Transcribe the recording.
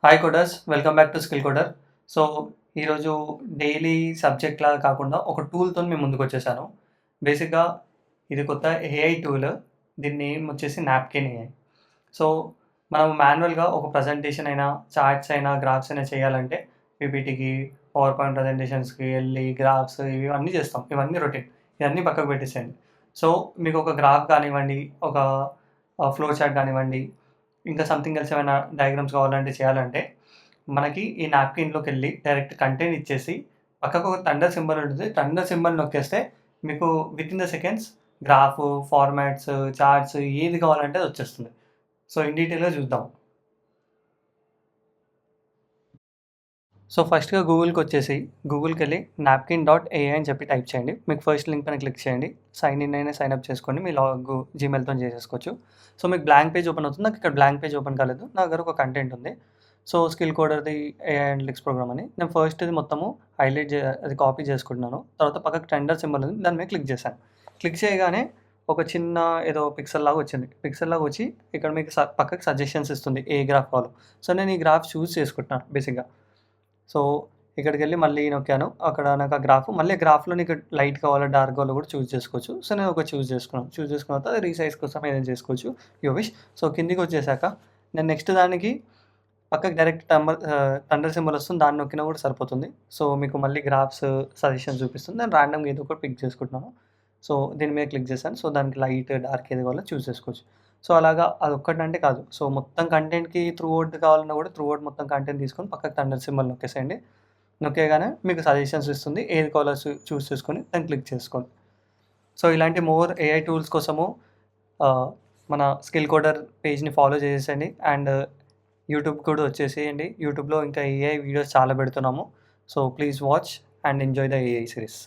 Hi coders, welcome back to skill కోడర్. So, ఈరోజు daily సబ్జెక్ట్‌లాగా కాకుండా ఒక టూల్‌తోని మీ ముందుకొచ్చేసాను. బేసిక్‌గా ఇది కొత్త ఏఐ టూల్. దీని నేమ్ వచ్చేసి నాప్కిన్ ఏఐ. సో, మనం మాన్యువల్‌గా ఒక ప్రెజెంటేషన్ అయినా, చార్ట్స్ అయినా, గ్రాఫ్స్ అయినా చేయాలంటే పీపీటీకి, పవర్ పాయింట్ ప్రెజెంటేషన్స్‌కి ఎళ్లి గ్రాఫ్స్ ఇవన్నీ చేస్తాం. ఇవన్నీ రొటీన్. ఇవన్నీ పక్కకు పెట్టేసేయండి. సో, మీకు ఒక గ్రాఫ్ కానివ్వండి, ఒక ఫ్లో చార్ట్ కానివ్వండి, ఇంకా సంథింగ్ ఎల్స్ ఏమైనా డయాగ్రామ్స్ కావాలంటే చేయాలంటే, మనకి ఈ నాప్కిన్‌లోకెళ్ళి డైరెక్ట్ కంటెంట్ ఇచ్చేసి, పక్కకు ఒక థండర్ సింబల్ ఉంటుంది. థండర్ సింబల్ నొక్కేస్తే మీకు within the seconds graph, formats, charts ఏది కావాలంటే అది వచ్చేస్తుంది. సో, ఇన్ డీటెయిల్‌గా చూద్దాం. సో, ఫస్ట్‌గా గూగుల్‌కొచ్చేసి, గూగుల్‌కెళ్ళి నాప్కిన్ డాట్ ఏఐ అని చెప్పి టైప్ చేయండి. మీకు ఫస్ట్ లింక్ పైన క్లిక్ చేయండి. సైన్ ఇన్ అయినా సైన్ అప్ చేసుకోండి. మీ జీమెయిల్‌తోని చేసేసుకోవచ్చు. సో, మీకు బ్లాంక్ పేజ్ ఓపెన్ అవుతుంది. నాకు ఇక్కడ బ్లాంక్ పేజ్ ఓపెన్ కాలేదు. నా దగ్గర ఒక కంటెంట్ ఉంది. సో, స్కిల్ కోడర్‌ది ఏఐ అనలిటిక్స్ ప్రోగ్రామ్ అని. నేను ఫస్ట్‌ది మొత్తము హైలైట్ అది కాపీ చేసుకుంటున్నాను. తర్వాత పక్కకు టెండర్ సింబల్ ఉంది. దాని మీద క్లిక్ చేశాను. క్లిక్ చేయగానే ఒక చిన్న ఏదో పిక్సెల్ లాగా వచ్చింది. పిక్సెల్ లాగా వచ్చి ఇక్కడ మీకు పక్కకు సజెషన్స్ ఇస్తుంది. ఏ గ్రాఫ్ కావాలో. సో, నేను ఈ గ్రాఫ్ చూజ్ చేసుకుంటున్నాను బేసిక్‌గా. సో, ఇక్కడికెళ్ళి మళ్ళీ నొక్కాను. అక్కడ నాకు ఆ గ్రాఫ్ మళ్ళీ గ్రాఫ్‌లో నీకు లైట్ కావాలా, డార్క్ కావాలో కూడా చూజ్ చేసుకోవచ్చు. సో, నేను ఒకటి చూజ్ చేసుకున్నాను. చూజ్ చేసుకున్న తర్వాత రీసైజ్ కోసం ఏదైనా చేసుకోవచ్చు. Your wish. సో, కిందికొచ్చేసాక నేను నెక్స్ట్ దానికి పక్కకి డైరెక్ట్ థండర్ సింబల్ వస్తుంది. దాన్ని నొక్కినా కూడా సరిపోతుంది. సో, మీకు మళ్ళీ గ్రాఫ్స్ సజెషన్స్ చూపిస్తుంది. నేను రాండమ్‌గా ఏదో ఒకటి పిక్ చేసుకుంటున్నాను. సో, దీని మీద క్లిక్ చేశాను. సో, దానికి లైట్, డార్క్ ఏది కావాలో చూజ్ చేసుకోవచ్చు. సో, అలాగా అదొక్కటంటే కాదు. సో, మొత్తం కంటెంట్‌కి త్రూ ఔట్ కావాలన్నా కూడా త్రూ ఔట్ మొత్తం కంటెంట్ తీసుకొని పక్కకు థండర్ సింబల్ నొక్కేసేయండి. నొక్కేయగానే మీకు సజెషన్స్ ఇస్తుంది. ఏది కావాలో చూజ్ చేసుకొని దాన్ని క్లిక్ చేసుకోండి. సో, ఇలాంటి మోర్ ఏఐ టూల్స్ కోసము ఆహ్, మన స్కిల్ కోడర్ పేజ్‌ని ఫాలో చేసేయండి. అండ్ యూట్యూబ్ కూడా వచ్చేసేయండి. యూట్యూబ్‌లో ఇంకా ఏఐ వీడియోస్ చాలా పెడుతున్నాము. So, please watch and enjoy the AI series.